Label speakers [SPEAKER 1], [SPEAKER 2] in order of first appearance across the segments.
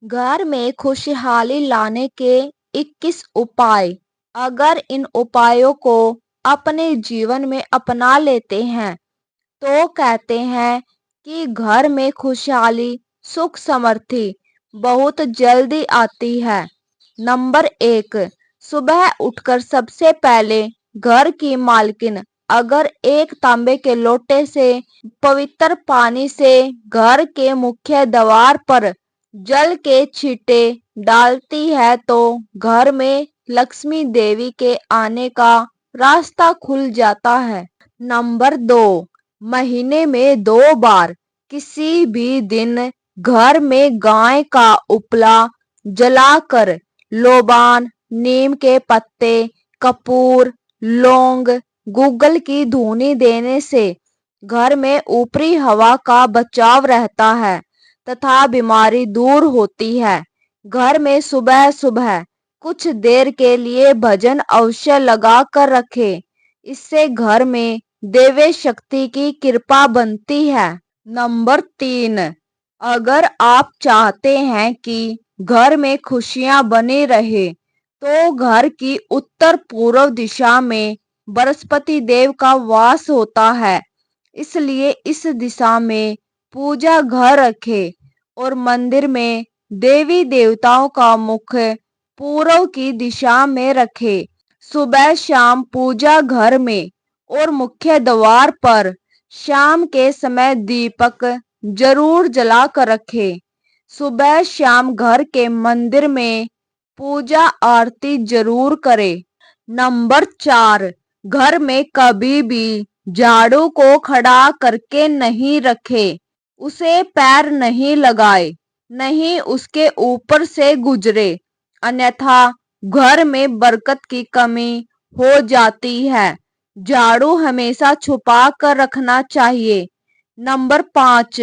[SPEAKER 1] घर में खुशहाली लाने के 21 उपाय। अगर इन उपायों को अपने जीवन में अपना लेते हैं तो कहते हैं कि घर में खुशहाली, सुख समृद्धि बहुत जल्दी आती है। नंबर 1, सुबह उठकर सबसे पहले घर की मालकिन अगर एक तांबे के लोटे से पवित्र पानी से घर के मुख्य द्वार पर जल के छींटे डालती है तो घर में लक्ष्मी देवी के आने का रास्ता खुल जाता है। नंबर 2, महीने में 2 बार किसी भी दिन घर में गाय का उपला जलाकर लोबान, नीम के पत्ते, कपूर, लौंग, गूगल की धूनी देने से घर में ऊपरी हवा का बचाव रहता है तथा बीमारी दूर होती है। घर में सुबह सुबह कुछ देर के लिए भजन अवश्य लगा कर रखें। इससे घर में देवी शक्ति की कृपा बनती है। नंबर 3, अगर आप चाहते हैं कि घर में खुशियां बनी रहे तो घर की उत्तर पूर्व दिशा में बृहस्पति देव का वास होता है। इसलिए इस दिशा में पूजा घर रखें और मंदिर में देवी देवताओं का मुख पूर्व की दिशा में रखें। सुबह शाम पूजा घर में और मुख्य द्वार पर शाम के समय दीपक जरूर जला कर रखें। सुबह शाम घर के मंदिर में पूजा आरती जरूर करें। नंबर 4, घर में कभी भी झाड़ू को खड़ा करके नहीं रखे, उसे पैर नहीं लगाए, नहीं उसके ऊपर से गुजरे, अन्यथा घर में बरकत की कमी हो जाती है। झाड़ू हमेशा छुपा कर रखना चाहिए। नंबर 5,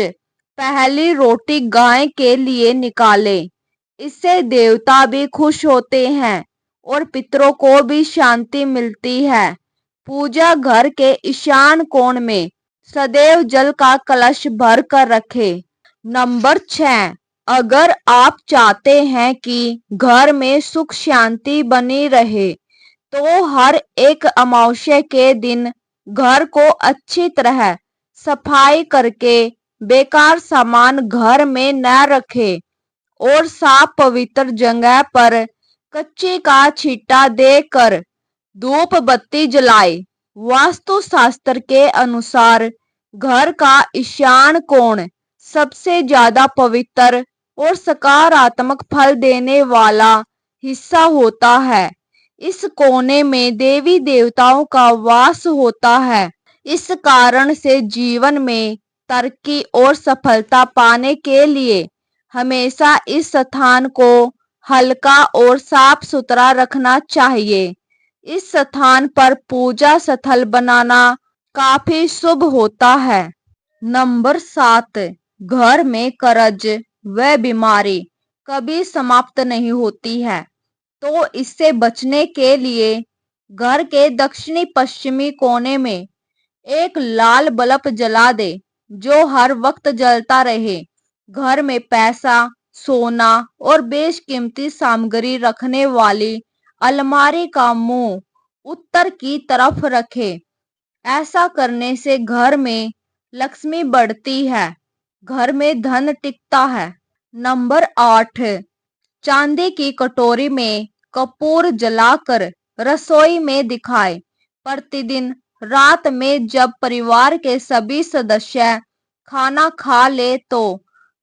[SPEAKER 1] पहली रोटी गाय के लिए निकाले, इससे देवता भी खुश होते हैं और पितरों को भी शांति मिलती है। पूजा घर के ईशान कोण में सदैव जल का कलश भर कर रखे। नंबर 6, अगर आप चाहते हैं कि घर में सुख शांति बनी रहे तो हर एक अमावस्या के दिन घर को अच्छी तरह सफाई करके बेकार सामान घर में न रखे और साफ पवित्र जगह पर कच्ची का छींटा देकर धूप बत्ती जलाए। वास्तु शास्त्र के अनुसार घर का ईशान कोण सबसे ज्यादा पवित्र और सकारात्मक फल देने वाला हिस्सा होता है। इस कोने में देवी देवताओं का वास होता है। इस कारण से जीवन में तरक्की और सफलता पाने के लिए हमेशा इस स्थान को हल्का और साफ सुथरा रखना चाहिए। इस स्थान पर पूजा स्थल बनाना काफी शुभ होता है। नंबर 7, घर में कर्ज व बीमारी कभी समाप्त नहीं होती है, तो इससे बचने के लिए घर के दक्षिणी पश्चिमी कोने में एक लाल बल्ब जला दे जो हर वक्त जलता रहे। घर में पैसा, सोना और बेशकीमती सामग्री रखने वाली अलमारी का मुंह उत्तर की तरफ रखे। ऐसा करने से घर में लक्ष्मी बढ़ती है, घर में धन टिकता है। नंबर 8, चांदी की कटोरी में कपूर जलाकर रसोई में दिखाए। प्रतिदिन रात में जब परिवार के सभी सदस्य खाना खा ले तो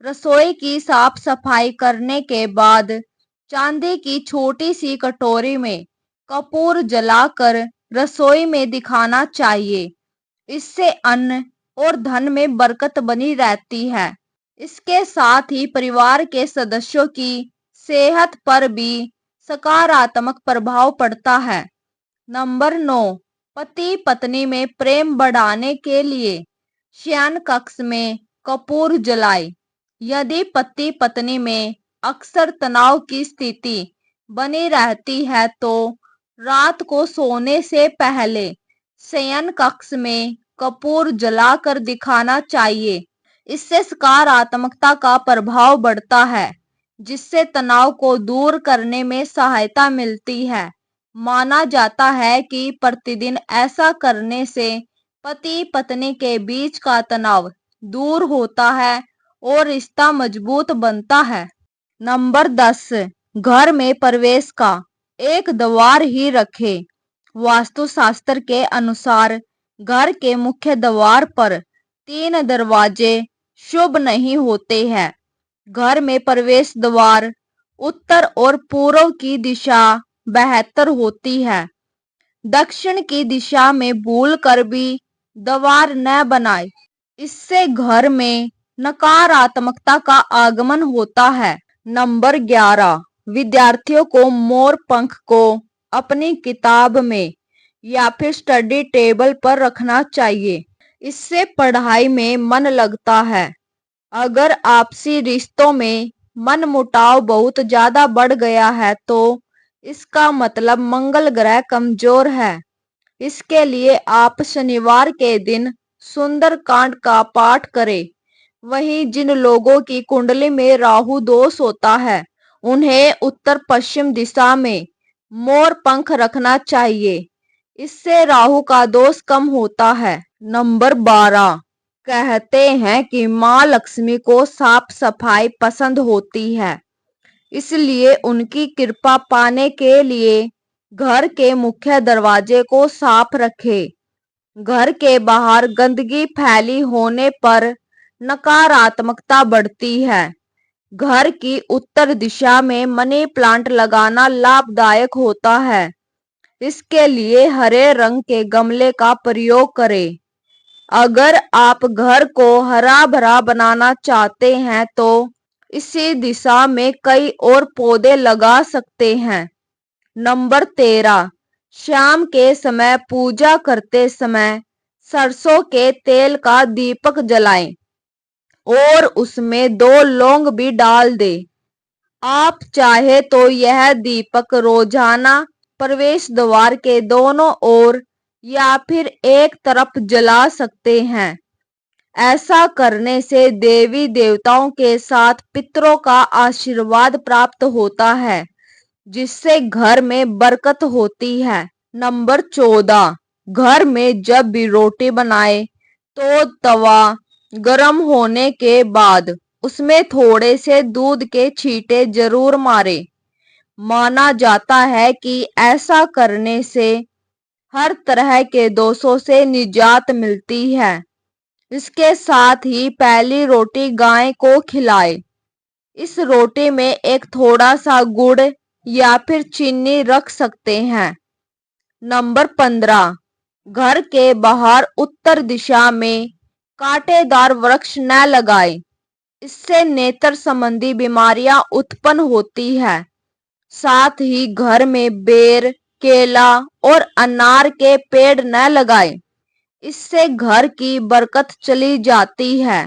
[SPEAKER 1] रसोई की साफ सफाई करने के बाद चांदी की छोटी सी कटोरी में कपूर जलाकर रसोई में दिखाना चाहिए। इससे अन्न और धन में बरकत बनी रहती है। इसके साथ ही परिवार के सदस्यों की सेहत पर भी सकारात्मक प्रभाव पड़ता है। नंबर 9, पति पत्नी में प्रेम बढ़ाने के लिए शयन कक्ष में कपूर जलाए। यदि पति पत्नी में अक्सर तनाव की स्थिति बनी रहती है तो रात को सोने से पहले शयन कक्ष में कपूर जलाकर दिखाना चाहिए। इससे सकारात्मकता का प्रभाव बढ़ता है। जिससे तनाव को दूर करने में सहायता मिलती है। माना जाता है कि प्रतिदिन ऐसा करने से पति पत्नी के बीच का तनाव दूर होता है और रिश्ता मजबूत बनता है। नंबर 10, घर में प्रवेश का एक द्वार ही रखें। वास्तुशास्त्र के अनुसार घर के मुख्य द्वार पर 3 दरवाजे शुभ नहीं होते हैं। घर में प्रवेश द्वार उत्तर और पूर्व की दिशा बेहतर होती है। दक्षिण की दिशा में भूल कर भी द्वार न बनाए, इससे घर में नकारात्मकता का आगमन होता है। नंबर 11, विद्यार्थियों को मोर पंख को अपनी किताब में या फिर स्टडी टेबल पर रखना चाहिए। इससे पढ़ाई में मन लगता है। अगर आपसी रिश्तों में मनमुटाव बहुत ज्यादा बढ़ गया है तो इसका मतलब मंगल ग्रह कमजोर है। इसके लिए आप शनिवार के दिन सुंदरकांड का पाठ करें। वहीं जिन लोगों की कुंडली में राहु दोष होता है उन्हें उत्तर पश्चिम दिशा में मोर पंख रखना चाहिए। इससे राहु का दोष कम होता है। नंबर 12, कहते हैं कि माँ लक्ष्मी को साफ सफाई पसंद होती है, इसलिए उनकी कृपा पाने के लिए घर के मुख्य दरवाजे को साफ रखें। घर के बाहर गंदगी फैली होने पर नकारात्मकता बढ़ती है। घर की उत्तर दिशा में मनी प्लांट लगाना लाभदायक होता है। इसके लिए हरे रंग के गमले का प्रयोग करें। अगर आप घर को हरा भरा बनाना चाहते हैं तो इसी दिशा में कई और पौधे लगा सकते हैं। नंबर 13, शाम के समय पूजा करते समय सरसों के तेल का दीपक जलाएं और उसमें 2 लौंग भी डाल दें। आप चाहे तो यह दीपक रोजाना प्रवेश द्वार के दोनों ओर या फिर एक तरफ जला सकते हैं। ऐसा करने से देवी देवताओं के साथ पितरों का आशीर्वाद प्राप्त होता है, जिससे घर में बरकत होती है। नंबर 14, घर में जब भी रोटी बनाए तो तवा गर्म होने के बाद उसमें थोड़े से दूध के छींटे जरूर मारें। माना जाता है कि ऐसा करने से हर तरह के दोषों से निजात मिलती है। इसके साथ ही पहली रोटी गाय को खिलाएं। इस रोटी में एक थोड़ा सा गुड़ या फिर चीनी रख सकते हैं। नंबर 15, घर के बाहर उत्तर दिशा में कांटेदार वृक्ष न लगाएं। इससे नेत्र संबंधी बीमारियां उत्पन्न होती है। साथ ही घर में बेर, केला और अनार के पेड़ न लगाएं। इससे घर की बरकत चली जाती है।